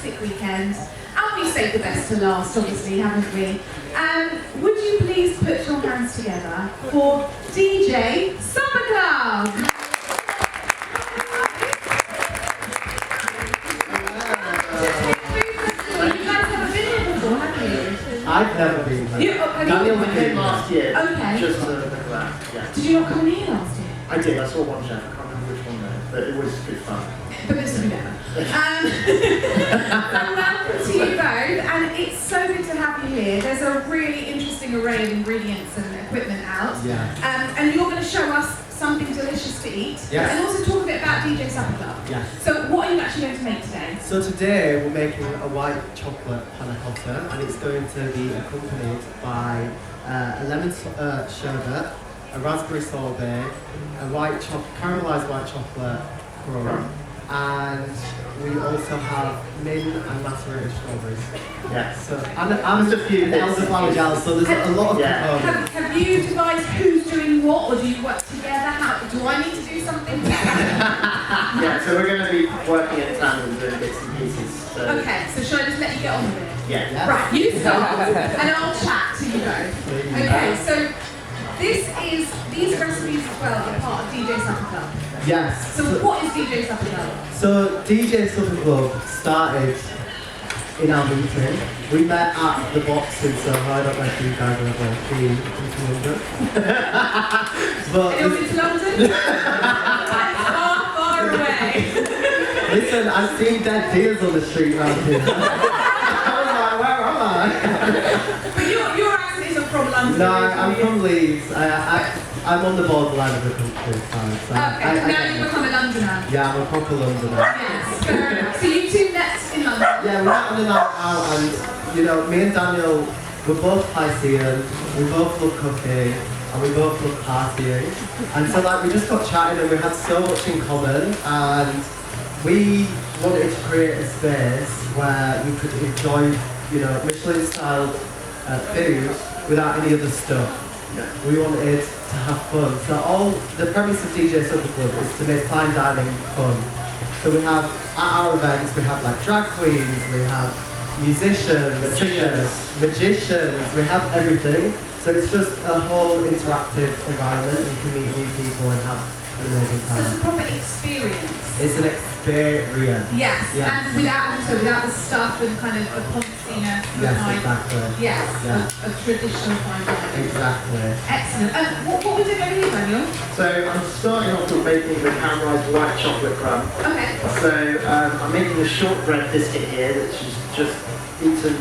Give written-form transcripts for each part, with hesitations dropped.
fantastic weekend. And we saved the best to last, obviously, haven't we? Would you please put your hands together for DJ Supper Club? You guys haven't been here before, have you? I've never been here. Daniel came last year. Okay. Just to look at that. Yeah. Did you not come in here last year? I did. I saw one chef. I can't remember which one though, but it was good fun. But this will be better. So welcome to you both, and it's so good to have you here. There's a really interesting array of ingredients and equipment out. Yeah. And you're going to show us something delicious to eat. Yes. And also talk a bit about DJ Supper Club. Yes. So what are you actually going to make today? So today we're making a white chocolate panna cotta, and it's going to be accompanied by a lemon sherbet, a raspberry sorbet, a caramelised white chocolate crumb, and we also have mint and macerated strawberries. Yes. So and a few elderflower gels. So there's a lot of components. Have you devised who's doing what, or do you work together? Do I need to do something? Yeah. So we're going to be working in tandem, doing bits and pieces. So. Okay. So shall I just let you get on with it? Yeah. Right. You start, and I'll chat to you both. Okay. So these recipes as well are part of DJ Supper Club. Yes. So what is DJ Supper Club? So DJ Supper Club started in our meeting. We met at the box in Soho. I don't know if you guys have ever been to London. But anyone been to London? far away. Listen, I've seen dead deers on the street around here. I was like, where am I? But your accent isn't from London. No, I'm from Leeds. I'm on the borderline of the country. So okay, now you've become a Londoner. Yeah, I'm a proper Londoner. Yes, fair enough. So you two met in London? Yeah, we met on a night out, and you know, me and Daniel, we're both Piscean, we both love cooking, and we both love partying. And so like we just got chatting and we had so much in common, and we wanted to create a space where we could enjoy, you know, Michelin-style food without any other stuff. We wanted to have fun. So the premise of DJ Supper Club is to make fine dining fun. So we have, at our events, we have like drag queens, we have musicians, magicians, we have everything. So it's just a whole interactive environment. You can meet new people and have an amazing time. So it's a proper experience. It's an experience. Yes, and without the stuff and kind of the ponciness. Yes, exactly. Yes, a traditional fine dining. Exactly. Excellent. What we doing over here, Daniel? So I'm starting off with making the caramelised white chocolate crumb. Okay. So I'm making a shortbread biscuit here, which is just eaten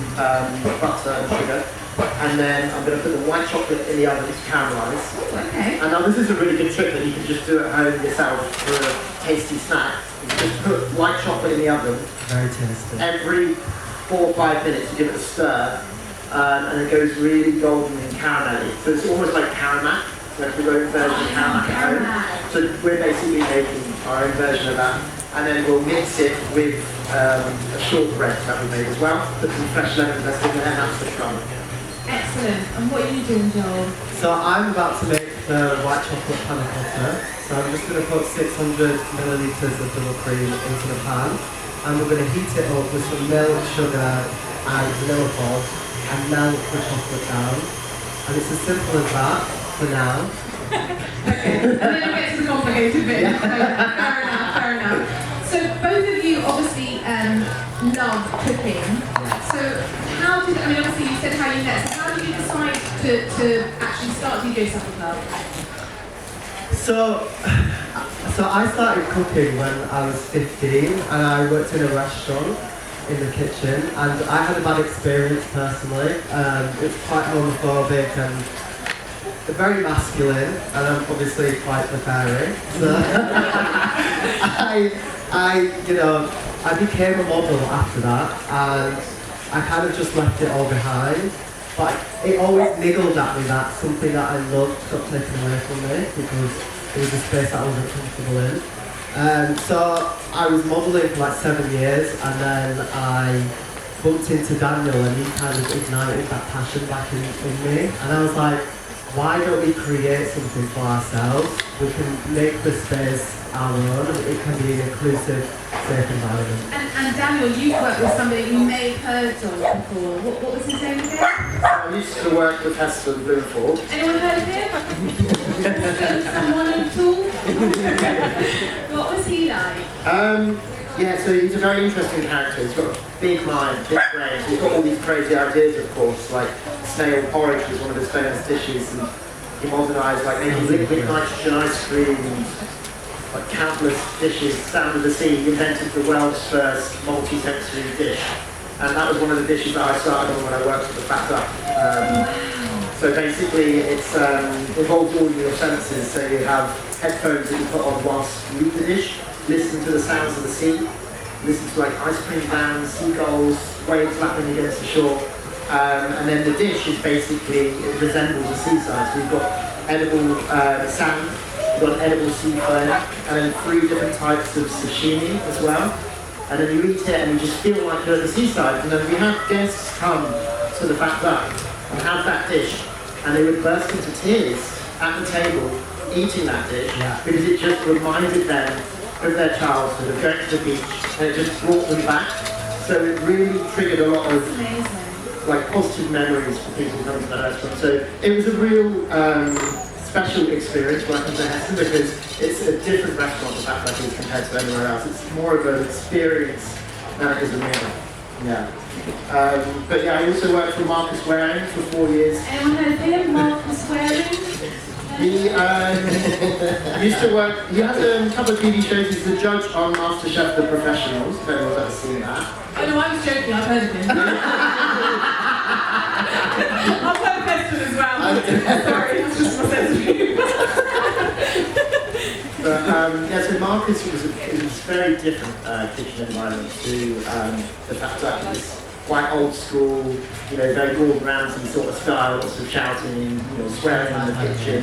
butter and sugar. And then I'm going to put the white chocolate in the oven to caramelise. Okay. And now this is a really good trick that you can just do at home yourself for a tasty snack. You just put white chocolate in the oven. Very tasty. Every 4 or 5 minutes you give it a stir, and it goes really golden and caramelly. So it's almost like caramel, like the own version of caramel at home. So we're basically making our own version of that. And then we'll mix it with a shortbread that we made as well. Put some fresh lemon zest in there, and that's the crumb. Excellent. And what are you doing, Joel? So I'm about to make the white chocolate panna cotta. So I'm just going to put 600 millilitres of double cream into the pan, and we're going to heat it up with some milk, sugar and vanilla pod, and melt the chocolate down. And it's as simple as that for now. Okay, and then we'll get to the complicated bit. Yeah. Fair enough. So both of you obviously love cooking. Yeah. So obviously you said how you met, so how did you decide to actually start DJ Supper Club? So I started cooking when I was 15, and I worked in a restaurant in the kitchen, and I had a bad experience personally. It's quite homophobic and very masculine, and I'm obviously quite preparing. So I became a model after that, and I kind of just left it all behind. But it always niggled at me that something that I loved got taken away from me because it was a space that I wasn't comfortable in. So I was modelling for like 7 years, and then I bumped into Daniel, and he kind of ignited that passion back in me. And I was like, why don't we create something for ourselves? We can make the space our own. It can be an inclusive safe environment. And Daniel, you've worked with somebody you may have heard of before. What was his name again? I used to work with Hester Bloomford. Anyone heard of him? Someone at all? What was he like? Yeah, so he's a very interesting character. He's got a big mind, big brain. He's got all these crazy ideas, of course, like snail porridge was one of his famous dishes, and he modernised like making liquid nitrogen ice cream, and like countless dishes. Sound of the Sea, he invented the world's first multi-sensory dish, and that was one of the dishes that I started on when I worked at the Fat Duck. So basically, it's involves all your senses. So you have headphones that you put on whilst you eat the dish, listen to the sounds of the sea, listen to like ice cream vans, seagulls, waves lapping against the shore, and then the dish is basically, it resembles a seaside. So you've got edible sand, you've got edible seafood, and then 3 different types of sashimi as well. And then you eat it and you just feel like you're at the seaside. And then we had guests come to the Fat Duck and have that dish, and they would burst into tears at the table eating that dish, because it just reminded them of their childhood, of going to the beach, and it just brought them back. So it really triggered a lot of like positive memories for people coming to the restaurant. So it was a real special experience working for Hester, because it's a different restaurant, the Fat Duck is, compared to anywhere else. It's more of an experience than it is a meal. Yeah. But yeah, I also worked for Marcus Waring for 4 years. Anyone heard of him? Marcus Waring? He used to work, he has a couple of TV shows. He's the judge on MasterChef The Professionals, if anyone's ever seen that. Oh no, I was joking, I've heard of him. I've heard of Hester as well. Sorry, it's just my sense of humour. But yeah, so Marcus was a very different kitchen environment to the Fat Duck. It's quite old school, you know, very Gordon Ramsay sort of style, lots of shouting, you know, swearing in the kitchen.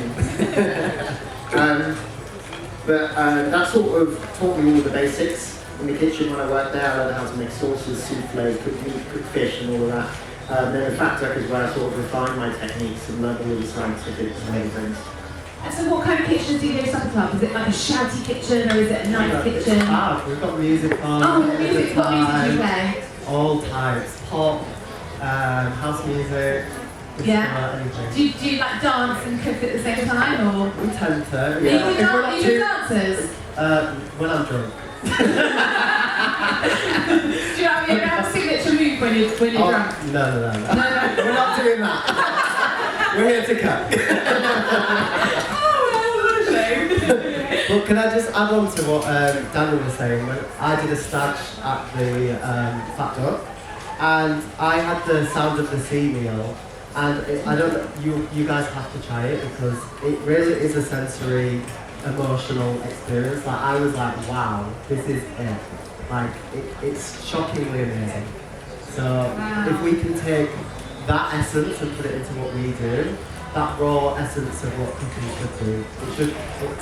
But that sort of taught me all the basics in the kitchen when I worked there. I learned how to make sauces, souffle, cook meat, cook fish, and all of that. Then the Fat Duck is where I sort of refined my techniques and learned all the scientific things. And so what kind of kitchen do you go to supper club? Is it like a shouty kitchen or is it a nice kitchen? We've got music on. Oh, music. What music do you play? All types. Pop, house music, anything. Do you like dance and cook at the same time, or? We tend to, Are you good dancers? When I'm drunk. Do you have a signature move when you're drunk? No. We're not doing that. We're here to cook. But can I just add on to what Daniel was saying? When I did a stage at the Fat Duck, and I had the Sound of the Sea meal, and I don't know, you guys have to try it, because it really is a sensory, emotional experience. Like, I was like, wow, this is it. Like, it's shockingly amazing. So if we can take that essence and put it into what we do, that raw essence of what cooking should do, it should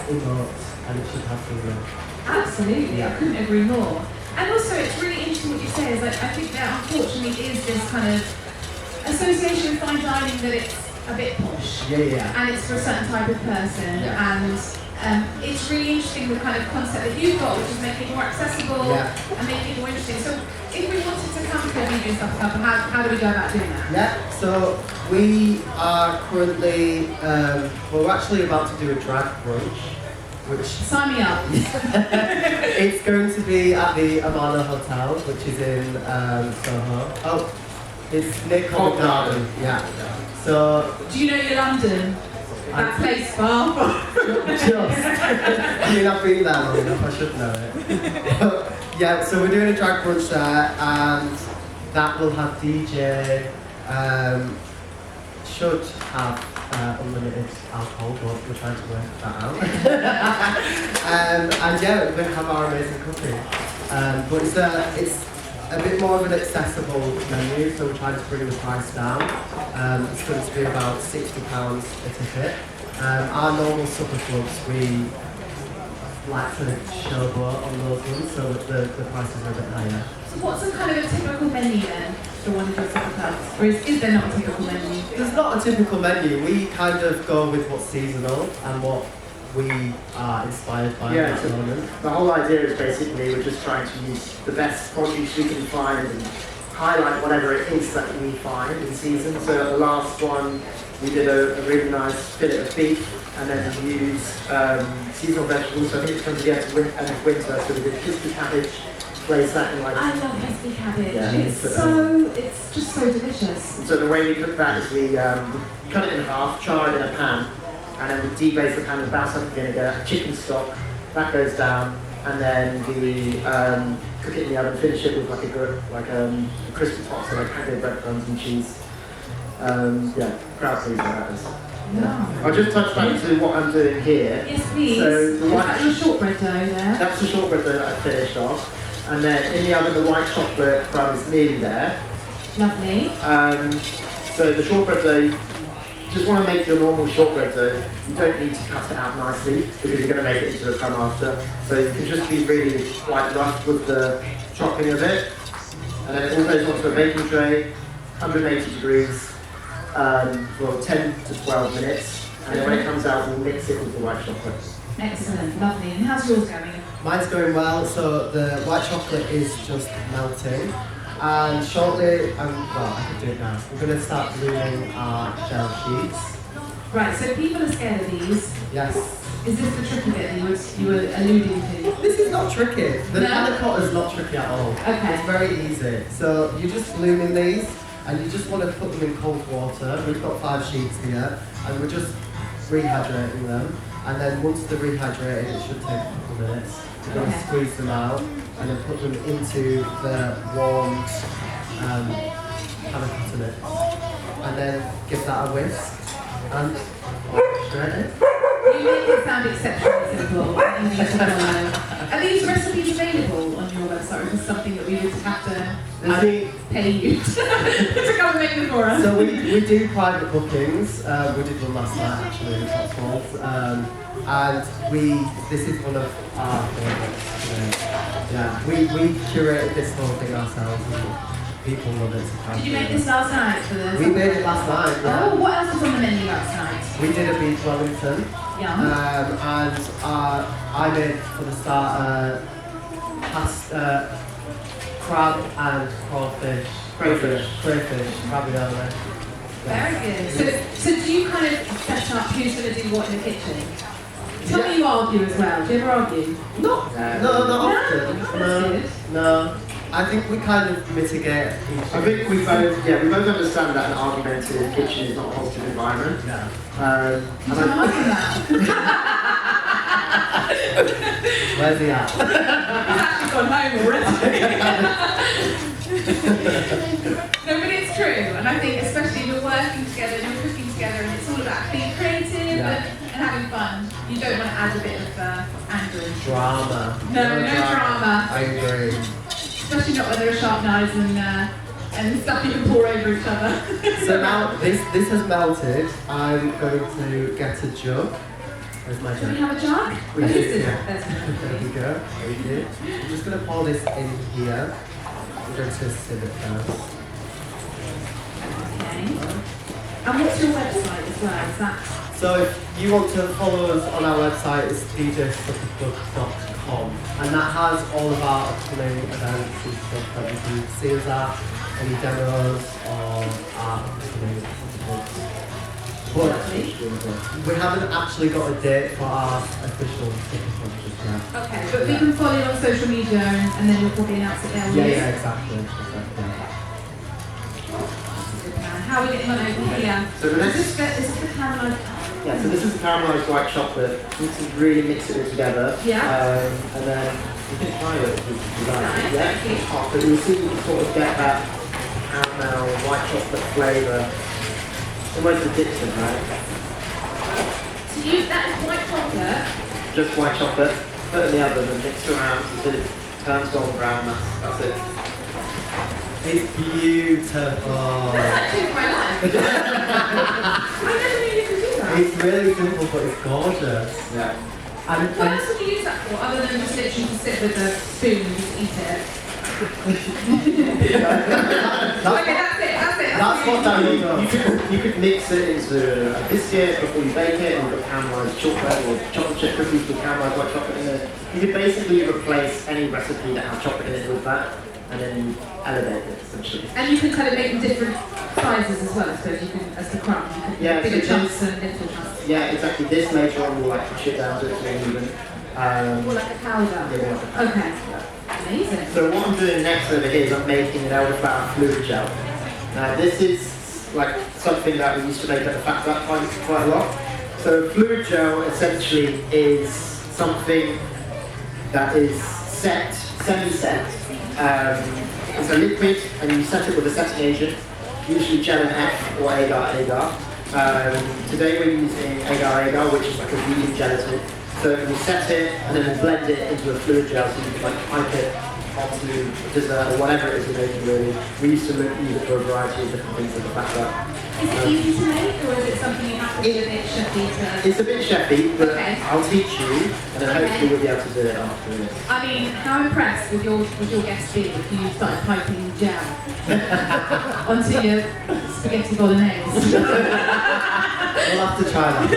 emote and it should have feeling. Absolutely, I couldn't agree more. And also, it's really interesting what you say, is like, I think there unfortunately is this kind of association with fine dining that it's a bit posh. Yeah. And it's for a certain type of person. And it's really interesting the kind of concept that you've got, which is making it more accessible and making it more interesting. So if we wanted to come to a vegan stuff club, how do we go about doing that? Yeah, so we are currently, we're actually about to do a drag brunch, which... Sign me up. It's going to be at the Amana Hotel, which is in Soho. Oh, it's near Covent Garden. Yeah. So... Do you know your London? That place far from... Just. I mean, I've been there long enough, I should know it. But, yeah, so we're doing a drag brunch there, and that will have DJ, should have unlimited alcohol, but we're trying to work that out. And yeah, we're going to have our amazing cooking. But it's a bit more of an accessible menu, so we're trying to bring the price down. It's going to be about £60 a ticket. Our normal supper clubs, we like to showboat on those ones, so the prices are a bit higher. So what's a kind of a typical menu then for one of your supper clubs? Or is there not a typical menu? There's not a typical menu. We kind of go with what's seasonal and what we are inspired by Yeah, at the moment. the whole idea is basically we're just trying to use the best produce we can find and highlight whatever it is that we find in season. So the last one, we did a really nice fillet of beef and then we used seasonal vegetables. So I think it's going to get to winter, so we did crispy cabbage, place that in like... I love crispy cabbage. Yeah, it's just so delicious. So the way we cook that is we cut it in half, char it in a pan, and then we debase the pan with balsamic vinegar, chicken stock, that goes down, and then we cook it in the oven, finish it with like a crispy top, so like panko breadcrumbs and cheese. Yeah, crowd pleasing that is. Yeah. I'll just touch back to what I'm doing here. Yes, please. So the Is that your shortbread dough there? That's the shortbread dough that I finished off. And then in the oven, the white chocolate crumb is nearly there. Lovely. So the shortbread dough, just want to make your normal shortbread dough. You don't need to cut it out nicely because you're going to make it into a crumb after. So you can just be really quite rough with the chopping of it. And then it all goes onto a baking tray, 180 degrees, for 10 to 12 minutes. And then when it comes out, we'll mix it with the white chocolate. Excellent, lovely. And how's yours going? Mine's going well, so the white chocolate is just melting. And shortly, well, I can do it now. We're going to start gluing our gel sheets. Right, so people are scared of these. Yes. Is this the tricky bit that you were alluding to? This is not tricky. The No? panna cotta is not tricky at all. Okay. It's very easy. So you're just blooming these, and you just want to put them in cold water. We've got 5 sheets here, and we're just rehydrating them. And then once they're rehydrated, it should take a couple of minutes. We're going to squeeze them out, and then put them into the warm panna cotta mix. And then give that a whisk, and shred it. You make it sound exceptionally simple. And easy to follow. Are these recipes available on your website, or is this something that we would have to pay you to come and make them for us? So we do private bookings. We did one last night actually in Cotswolds. And this is one of our favourites. Yeah, we curated this whole thing ourselves. And people love it. Did you make this last night for the... We made it last night. Yeah. Oh, what else was on the menu last night? We did a beef Wellington. Yum. And I made for the starter crab and crawfish. Crayfish, ravioli. Very good. So do you kind of set up who's going to do what in the kitchen? Tell me you argue as well. Do you ever argue? No, not often. That's No. I think we kind of mitigate each I think we both understand that an argumentative kitchen is not a positive environment. Yeah. You don't like that. Where's he at? He's actually gone home already. No, but it's true, and I think especially if you're working together and you're cooking together and it's all about being creative and having fun, you don't want to add a bit of anger and Drama. No drama. I agree. Especially not when there are sharp knives and stuff you can pour over each other. So now this has melted. I'm going to get a jug. Where's my Do we jug? have a jug? We Who's do, this? yeah. There's one. There we go. Very good. I'm just going to pour this in here. We're going to sieve it first. Okay. And what's your website as well? Is that... So if you want to follow us on our website, it's djstuffofbook.com, and that has all of our upcoming events and stuff that you can see us at, any demos or our upcoming books. But we haven't actually got a date for our official ticket launches yet. Okay, but we can follow you on social media and then you'll probably announce it there. Yeah, exactly. How are we getting on over here? So the next- Is this the caramelised? Yeah, so this is the caramelised white chocolate. You need to really mix it all together. Yeah. And then you can try it with that. Nice, Yeah. thank you. So you'll see you sort of get that caramel, white chocolate flavour. Almost addictive, right? So that is white chocolate. Just white chocolate. Put it in the oven and mix around until it turns golden brown. That's it. It's beautiful. That's actually my life. I never knew you could do that. It's really simple, but it's gorgeous. Yeah. And What else would you use that for, other than just literally to sit with a spoon and just eat it? Okay, that's it. That's what Daniel does. You could mix it into a biscuit before you bake it, and you've got caramelised chocolate or chocolate chip cookies with caramelised white chocolate in it. You could basically replace any recipe that has chocolate in it with that, and then elevate it essentially. And you can kind of make them different sizes as well, I suppose. You can, as the crumb, you can Yeah, bigger so chunks and little chunks. Yeah, exactly. This later on will like chip down to it even. More like a powder. Yeah. Okay. Amazing. So what I'm doing next over here is I'm making an elderflower fluid gel. Now this is like something that we used to make at the Fat Black Pint quite a lot. So fluid gel essentially is something that is set, semi-set. It's a liquid and you set it with a setting agent, usually gel and F or agar. Today we're using agar, which is like a vegan gelatin. So we set it and then we'll blend it into a fluid gel so you can like pipe it onto dessert or whatever it is you're making really. We used to use it for a variety of different things at the back up. Is it easy to make or is it something you have to be a bit chefy to... It's a bit chefy, but Okay. I'll teach you and then hopefully you'll be able to do it after this. I mean, how impressed would your guests be if you started piping gel onto your spaghetti bolognese? We'll have to try that.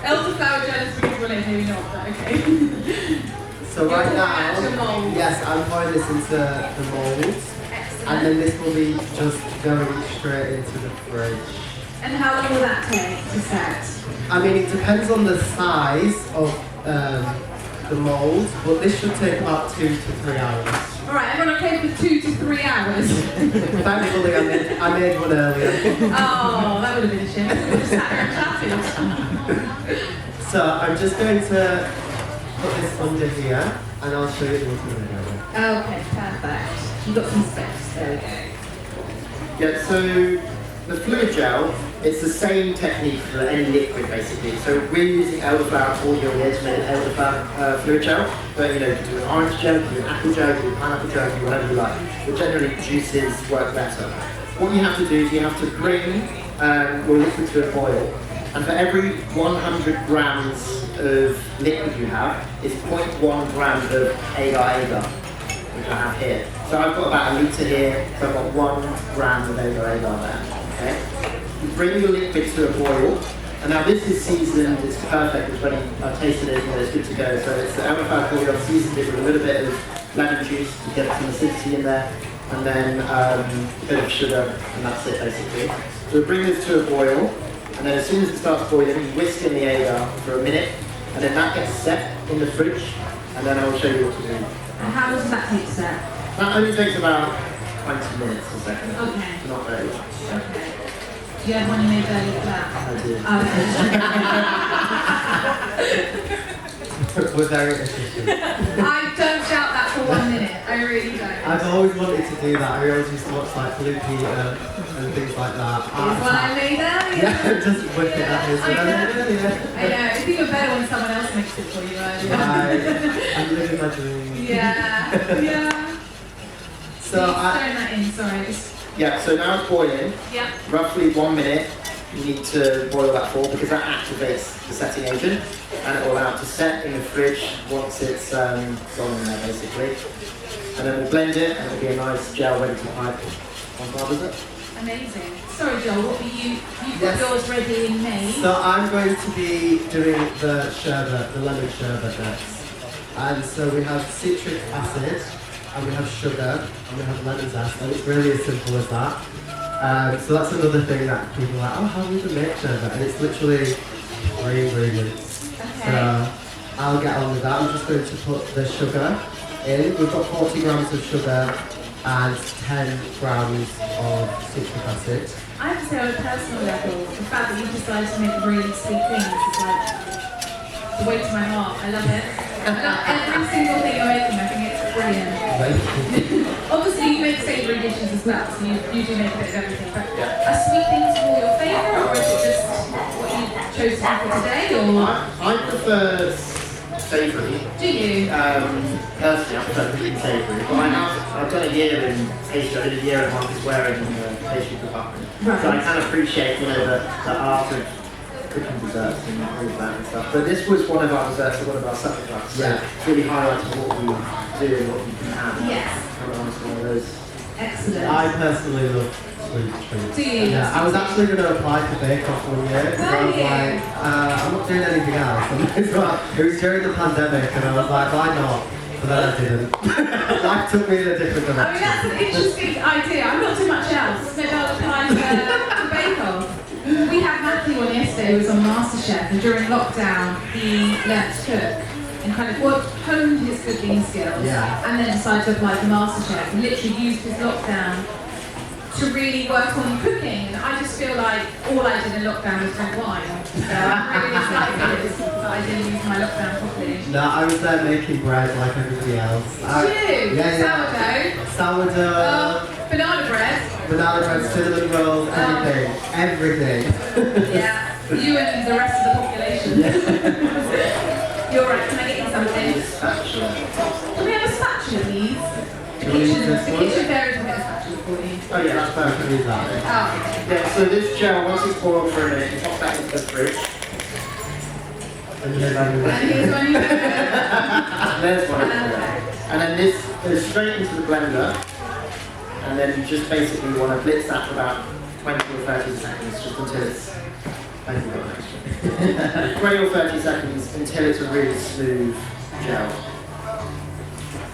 Elderflower gel and spaghetti bolognese, maybe not, but okay. So right You're pouring out your now, mould. yes, I'm pouring this into the mould, and then this will be just going straight into the fridge. And how long will that take to set? I mean, it depends on the size of the mould, but this should take about 2 to 3 hours. Alright, everyone okay for 2 to 3 hours? Thankfully, I made one earlier. Oh, that would have been a shame. We just sat here and chatted. So I'm just going to put this under here, and I'll show you the ultimate. Okay, perfect. You've got some steps. There we go. Yeah, so the fluid gel, it's the same technique for any liquid basically. So we're using elderflower cordial here to make an elderflower fluid gel, but you know, you can do an orange gel, you can do an apple gel, you can do an pineapple gel, you can do whatever you like. But generally juices work better. What you have to do is you have to bring your liquid to a boil, and for every 100 grams of liquid you have, is 0.1 grams of agar, which I have here. So I've got about a litre here, so I've got 1 gram of agar there. Okay? You bring your liquid to a boil, and now this is seasoned, it's perfect, it's ready, I've tasted it, it's good to go. So it's the elderflower cordial, I've seasoned it with a little bit of lemon juice to get some acidity in there, and then a bit of sugar, and that's it basically. So we bring this to a boil, and then as soon as it starts boiling, you whisk in the agar for a minute, and then that gets set in the fridge, and then I'll show you what to do. And how long does that take to set? That only takes about 20 minutes or second. Okay. Not very long. Okay. Do you have one you made earlier for that? I do. We're very efficient. I don't doubt that for 1 minute. I really don't. I've always wanted to do that. I always used to watch like Blue Peter and things like that. Here's one I made earlier. Yeah, just whip it at his I know. It's even better when someone else makes it for you earlier. Right. I'm living my dream. Yeah. So Throwing that in, sorry. Yeah, so now it's boiling. Yeah. Roughly 1 minute you need to boil that for because that activates the setting agent and it will allow it to set in the fridge once it's gone in there basically. And then we'll blend it and it'll be a nice gel ready to pipe on top of it. Amazing. Sorry Joel, what were you've got Yes. yours ready and made. So I'm going to be doing the sherbet, the lemon sherbet next. And so we have citric acid, and we have sugar, and we have lemon zest, and it's really as simple as that. So that's another thing that people are like, oh, how do you make sherbet? And it's literally 3 ingredients. Okay. So I'll get on with that. I'm just going to put the sugar in. We've got 40 grams of sugar and 10 grams of citric acid. I have to say on a personal level, the fact that you decided to make really sweet things is like the way to my heart. I love it. I love every single thing you're making. I think it's brilliant. Obviously you make savoury dishes as well, so you do make a bit of everything. But are sweet things more your favourite, or is it just what you chose to do for today? Or I prefer savoury. do you? Personally, I prefer cooking savoury. But I've done a year in pastry. I did a year at Marcus Waring in the pastry department. Right. So I kind of appreciate, you know, the art of cooking desserts and all of that and stuff. But this was one of our desserts, one of our supper cups. So Yeah. it's really highlighting what we do and what you can have. Yes. Kind of nice one of those. Excellent. I personally love absolute treat. Do you? Yeah, I was actually going to apply for Bake Off one year because I was like, I'm not doing anything else. It was during the pandemic and I was like, why not? But then I didn't. Life took me in a different direction. I mean, that's an interesting idea. I'm not too much else. Maybe I'll apply for Bake Off. We had Matthew on yesterday who was on MasterChef, and during lockdown he learnt to cook and kind of honed his cooking skills, and then decided to apply for MasterChef and literally used his lockdown to really work on cooking. And I just feel like all I did in lockdown was drink wine. So I'm really excited that I didn't use my lockdown properly. No, I was there making bread like everybody else. Did you? Yeah. Sourdough. Banana bread. Banana bread, cinnamon rolls, everything. Everything. Yeah, you and the rest of the population. Yeah. You're right, can I get you something? Spatula. Can we have a spatula, please? The kitchen there is a bit of spatula for you. Oh yeah, that's perfect. Use that. Oh. Yeah, so this gel, once it's boiled for a minute, you pop that into the fridge. And here's And here's one you There's one. And then this goes straight into the blender. And then you just basically want to blitz that for about 20 or 30 seconds, just until it's, I think I've got an extra. 20 or 30 seconds until it's a really smooth gel.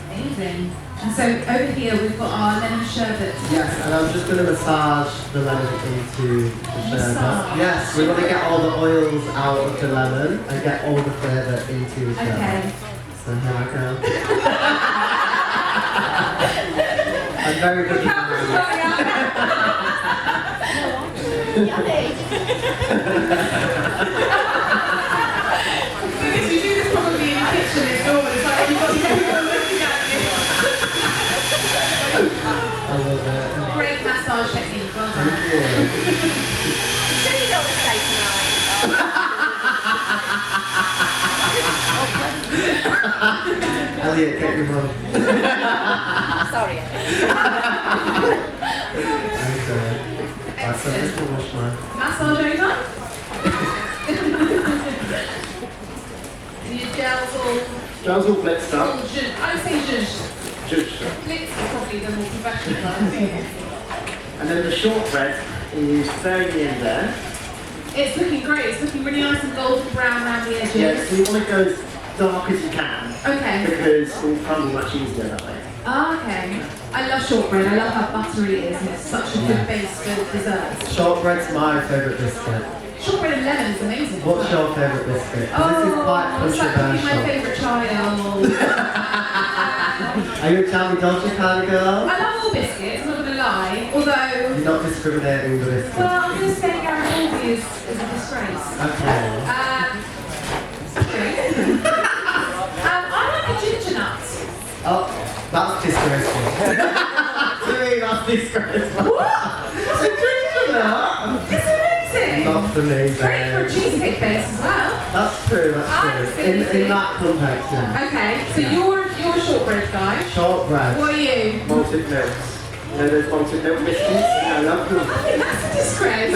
Amazing. And so over here we've got our lemon sherbet. Yes, and I'm just going to massage the lemon into the sherbet. Yes, we want to get all the oils out of the lemon and get all the flavour into the sherbet. Okay. So here I go. I'm very good at You do this probably in the kitchen next door. It's like you've got everyone looking at you. I love it. Great massage technique. Well done. Thank you. So you don't stay tonight. Elliot, get your mum. Sorry. Right, so this will wash mine. Massage over. Your gels all Gel's all blitzed up. zhuzh. I would say zhuzh. Just. Blitz is probably the more professional one. And then the shortbread is very in there. It's looking great. It's looking really nice and golden brown around the edges. Yeah, so you want to go as dark as you can. Okay. Because it will crumble much easier that way. Oh, okay. I love shortbread. I love how buttery it is, and it's such a good base for desserts. Shortbread's my favourite biscuit. Shortbread and lemon is amazing. What's your favourite biscuit? 'Cause this is quite it's like being my controversial. favourite child. Are you a Charlie Dolce kind of girl? I love all biscuits, I'm not going to lie. Although, You're not discriminating with biscuits. well, I'm going to say Garibaldi is a disgrace. Okay. I like a ginger nut. Oh, that's disgraceful. To me, that's disgraceful. What? It's a ginger nut. It's amazing. Not for me, Great for a babe. cheesecake base as well. That's true, that's true. In that context, yeah. Okay, so you're a shortbread guy. Shortbread. What are you? Malted milks. You know those malted milk biscuits? I love them. I think that's a disgrace.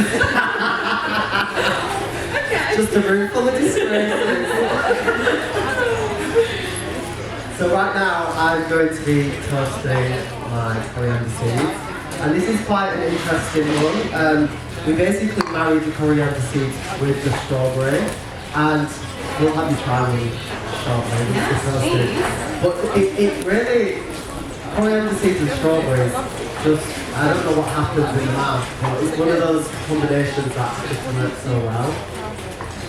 Okay. Just a room full of disgraces. So right now, I'm going to be toasting my coriander seeds. And this is quite an interesting one. We basically married the coriander seeds with the strawberry. And we'll have you try one shortly. Yes, please. But it really, coriander seeds and strawberries, just, I don't know what happens in the mouth, but it's one of those combinations that just works so well.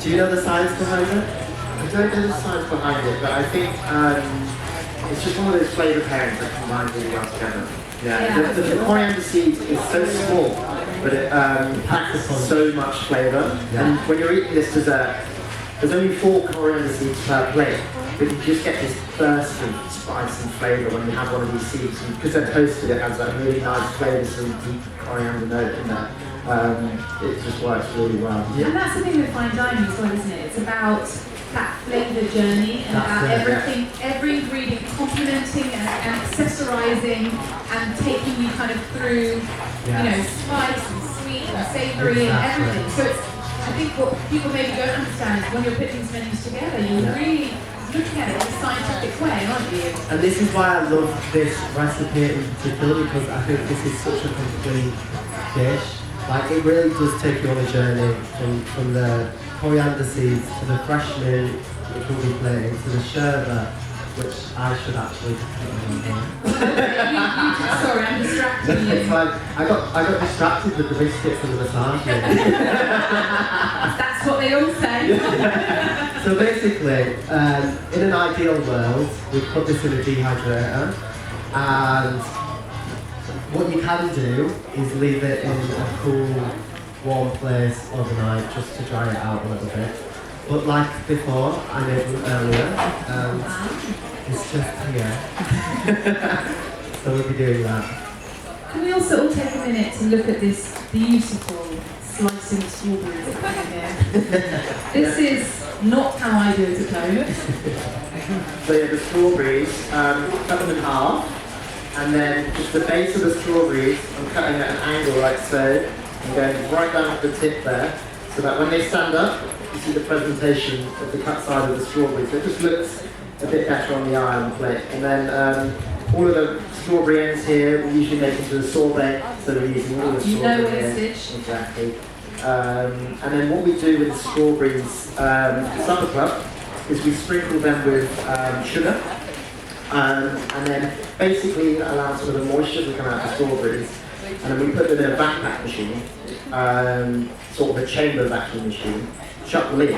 Do you know the science behind it? I don't know the science behind it, but I think it's just one of those flavour pairings that combine really well together. Yeah. The coriander seed is so small, but it packs so much flavour. Yeah. And when you're eating this dessert, there's only 4 coriander seeds per plate, but you just get this burst of spice and flavour when you have one of these seeds. And because they're toasted, it has that really nice flavour, so deep coriander note in there. It just works really well. Yeah. And that's the thing with fine dining as well, isn't it? It's about that flavour journey and That's about it, everything, every ingredient complementing and accessorising and taking you kind of through, you know, spice and sweet and savoury and everything. So it's, I think what people maybe don't understand is when you're putting these menus together, you're really looking at it in a scientific way, aren't you? And this is why I love this recipe in particular, because I think this is such a complete dish. Like it really does take you on a journey from the coriander seeds to the fresh mint, which will be plated, to the sherbet, which I should actually put on. Sorry, I'm distracting you. It's like I got distracted with the biscuits and the massage. That's what they all say. So basically, in an ideal world, we put this in a dehydrator, and what you can do is leave it in a cool, warm place overnight just to dry it out a little bit. But like before, I made them earlier, and it's just here. So we'll be doing that. Can we also all take a minute to look at this beautiful slicing of strawberries that come here? This is not how I do it at home. So yeah, the strawberries, cut them in half, and then just the base of the strawberries, I'm cutting at an angle like so, and going right down to the tip there, so that when they stand up, you see the presentation of the cut side of the strawberry. So it just looks a bit better on the eye on the plate. And then all of the strawberry ends here, we usually make into a sorbet, so we're using all the strawberry No here. wastage. Exactly. And then what we do with the strawberries, supper club, is we sprinkle them with sugar, and then basically that allows some of the moisture to come out of the strawberries, and then we put them in a backpack machine, sort of a chamber vacuum machine, shut the lid,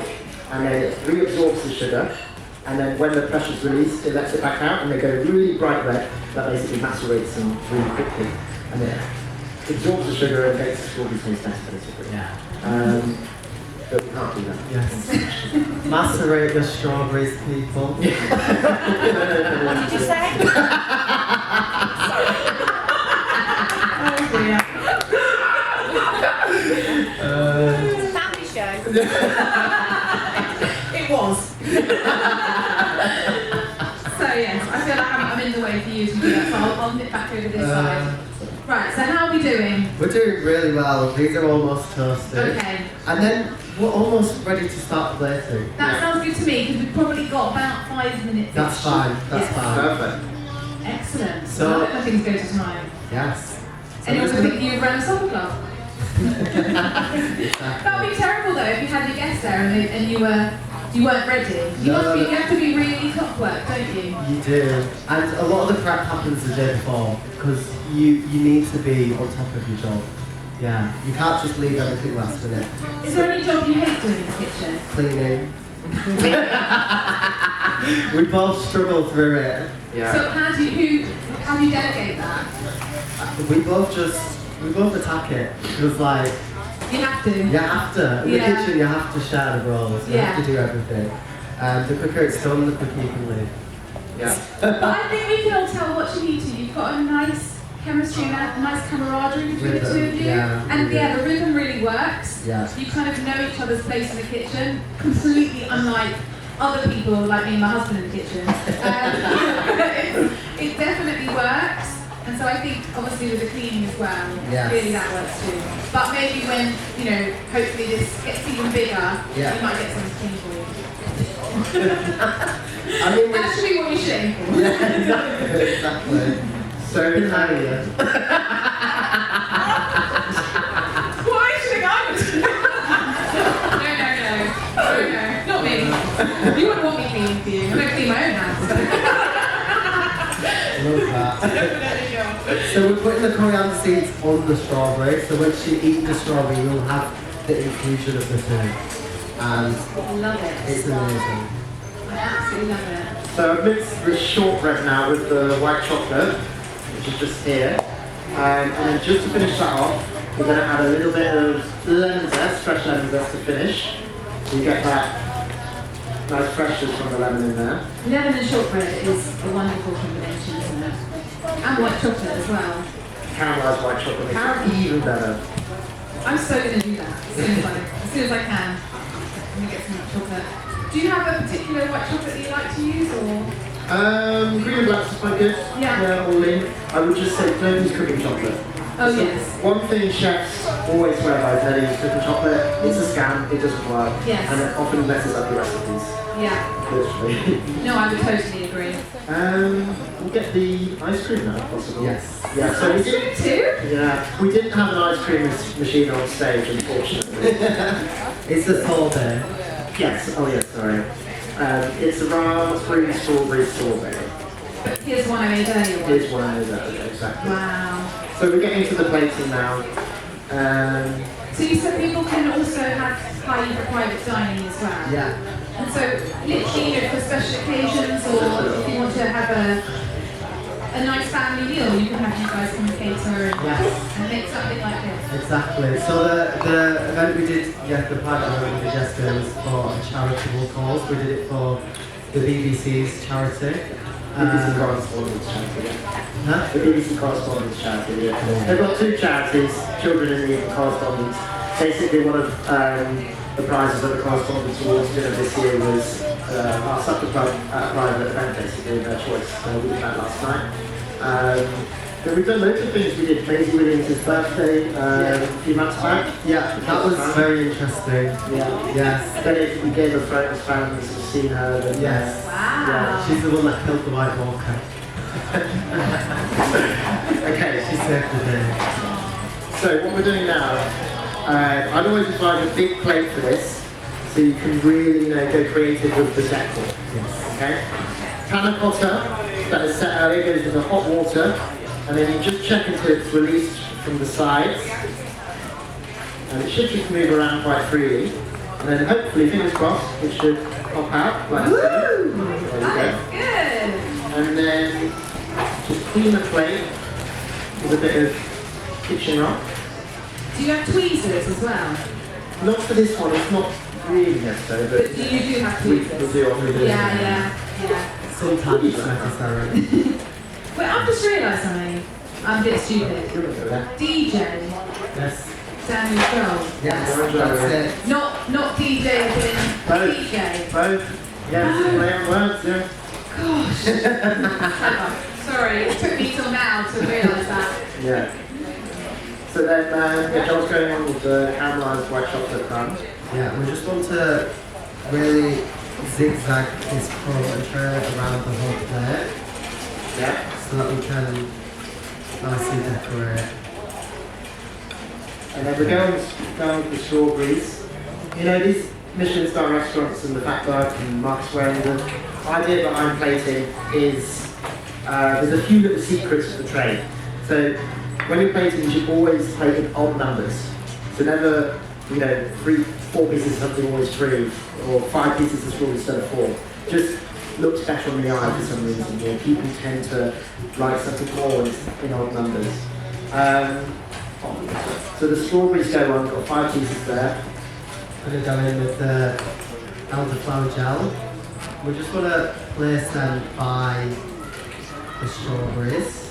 and then it reabsorbs the sugar, and then when the pressure's released, it lets it back out, and they go really bright red. That basically macerates them really quickly, and it absorbs the sugar and makes the strawberries taste better, basically. Yeah. But we can't do that. Yes. Macerate the strawberries, people. What did you say? Sorry. Oh dear. It's a family show. It was. So yes, I feel like I'm in the way for you to do that, so I'll nip back over this side. Right, so how are we doing? We're doing really well. These are almost toasted. Okay. And then we're almost ready to start plating. That sounds good to me, because we've probably got about 5 minutes. That's fine. That's fine. Perfect. Excellent. So- I hope nothing's going to time. Yes. So Anyone I'm was just thinking you ran a supper club? That would be terrible though if you had your guests there and you weren't ready. You have to be really clockwork, don't you? You do. And a lot of the prep happens the day before, because you need to be on top of your job. Yeah. You can't just leave everything last minute. Is there any job you hate doing in the kitchen? Cleaning. We both struggle through it. Yeah. So how do you delegate that? We both attack it. Because like, You have to. you have to. In the Yeah. kitchen you have to share the roles. You have to do everything. The quicker it's done, the quicker you can leave. Yeah. But I think we can all tell what you need to. You've got a nice chemistry and a nice camaraderie between the two of you. Yeah, And we yeah, do. the rhythm really works. Yeah. You kind of know each other's place in the kitchen, completely unlike other people like me and my husband in the kitchen. It definitely works. And so I think obviously with the cleaning as well, Yes. really that works too. But maybe when, hopefully this gets even bigger, Yeah. you might get something clean for you. I mean, That should be what we should aim for. yeah, exactly. So, What I should think I would do. No, not me. You wouldn't want me cleaning for you. I don't clean my own house. Love that. So we're putting the coriander seeds on the strawberry, so once you eat the strawberry you'll have the infusion of the two. And Love it. it's amazing. I absolutely love it. So I've mixed the shortbread now with the white chocolate, which is just here. And then just to finish that off, we're going to add a little bit of lemon zest, fresh lemon zest to finish. So you get that nice freshness from the lemon in there. Lemon and shortbread is a wonderful combination, isn't it? And white chocolate as well. Caramelised white chocolate makes it even better. I'm so going to do that as soon as I can. I'm going to get some white chocolate. Do you have a particular white chocolate that you like to use, or? Green and black is quite good. Yeah. All in. I would just say don't use cooking chocolate. Oh yes. One thing chefs always swear by is that he's cooking chocolate. It's a scam. It doesn't work. Yes. And it often messes up your recipes. Yeah. Literally. No, I would totally agree. We'll get the ice cream now, if possible. Yes. Yeah. So we Ice cream too? we didn't have an ice cream machine on stage, unfortunately. It's a sorbet. Yes. Oh yes. Sorry. It's a raspberry sorbet. Here's one I made earlier. Here's one of those. Exactly. Wow. So we're getting to the plating now. So you said people can also have high for private dining as well? Yeah. And so literally, for special occasions or if you want to have a nice family meal, you can have you guys come and cater and, Yes. and make something like this. Exactly. So the event we did, the private event we did yesterday was for a charitable cause. We did it for the BBC's charity. BBC Correspondence Charity. Huh? The BBC Correspondence Charity. Yeah. They've got two charities, Children in Need and Correspondence. Basically, one of the prizes at the Correspondence Awards dinner this year was our supper club at a private event, basically, their choice. So we did that last night. But we've done loads of things. We did Maisie Williams' birthday a few months back. Yeah, that was very interesting. Yeah. Yes. Then we gave her friends, fans, have seen her. And, Yes. Wow. Yeah. She's the one that killed the White Walker. Okay. She saved the day. So what we're doing now, I'd always advise a big plate for this, so you can really, go creative with the decor. Yes. Okay? Panna cotta that is set earlier goes into hot water, and then you just check until it's released from the sides, and it should just move around quite freely. And then hopefully, fingers crossed, it should pop out like so. Woo! There we That go. is good. And then just clean the plate with a bit of kitchen rock. Do you have tweezers as well? Not for this one, it's not really necessary, But you do have we tweezers. do often do. Yeah. Sometimes it's necessary. Wait, I've just realised something. I'm a bit stupid. DJ Yes. Daniel Joel. Yes. That's it. Not DJ as in Both. DJ. Both? Yeah, this is play on words, yeah. Gosh. Sorry, it took me till now to realise that. Yeah. So then, Joel's going on with the caramelised white chocolate crumb. Yeah, we just want to really zigzag this crumb and turn it around the whole plate Yeah. so that we can nicely decorate. And then we're going with the strawberries. These Michelin star restaurants and the Fat Duck and Mark's Way, the idea behind plating is there's a few little secrets of the trade. So when you're plating, you should always plate in odd numbers. So never, 3, 4 pieces of something, always 3, or 5 pieces of strawberries instead of 4. Just looks better on the eye for some reason. People tend to like something more in odd numbers. So the strawberries go on, got 5 pieces there. We're going to go in with the elderflower gel. We just want to place them by the strawberries.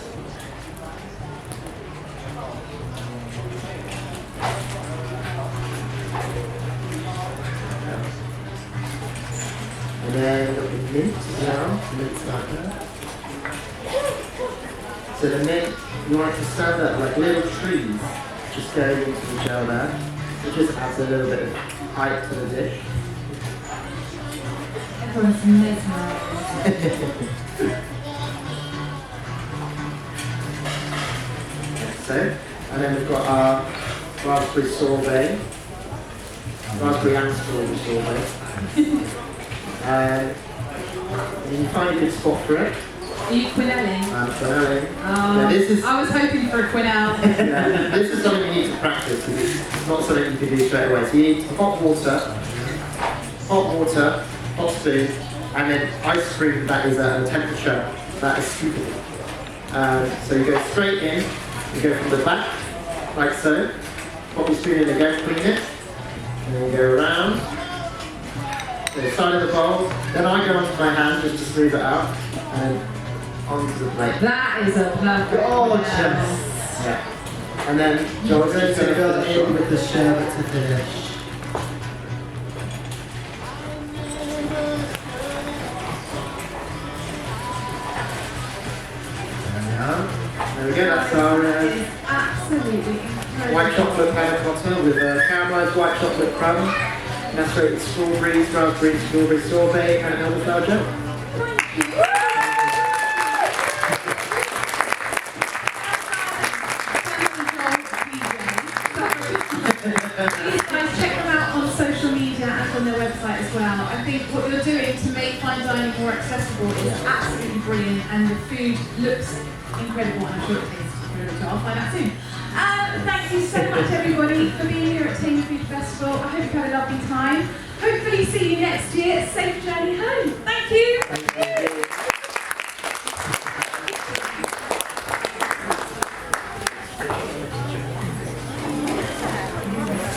And then got the mint now. Mint's like that. So the mint, you want it to stand up like little trees, just going into the gel there. It just adds a little bit of height to the dish. Everyone's mesmerised. So, and then we've got our raspberry sorbet. Raspberry and strawberry sorbet. And you find a good spot for it. Are you quinelling? Quinelling. Oh, this is, I was hoping for a quinel. this is something you need to practice because it's not something you can do straight away. So you need hot water, hot spoon, and then ice cream that is at a temperature that is scoopable. So you go straight in, you go from the back, like so, pop your spoon in again, clean it, and then you go around, the side of the bowl, then I go onto my hand just to smooth it out, and onto the plate. That is a perfect Gorgeous. Yeah. And then We're going to go in with the sherbet to finish. There we go, that's our It's absolutely absolutely incredible. White chocolate panna cotta with caramelised white chocolate crumb, macerated strawberries, raspberry strawberry sorbet, and elderflower gel. Thank you. These guys, check them out on social media and on their website as well. I think what you're doing to make fine dining more accessible is absolutely brilliant, and the food looks incredible, and I'm sure it tastes incredible too. I'll find out soon. Thank you so much everybody for being here at Thame Food Festival. I hope you've had a lovely time. Hopefully see you next year. Safe journey home. Thank you. Thank you.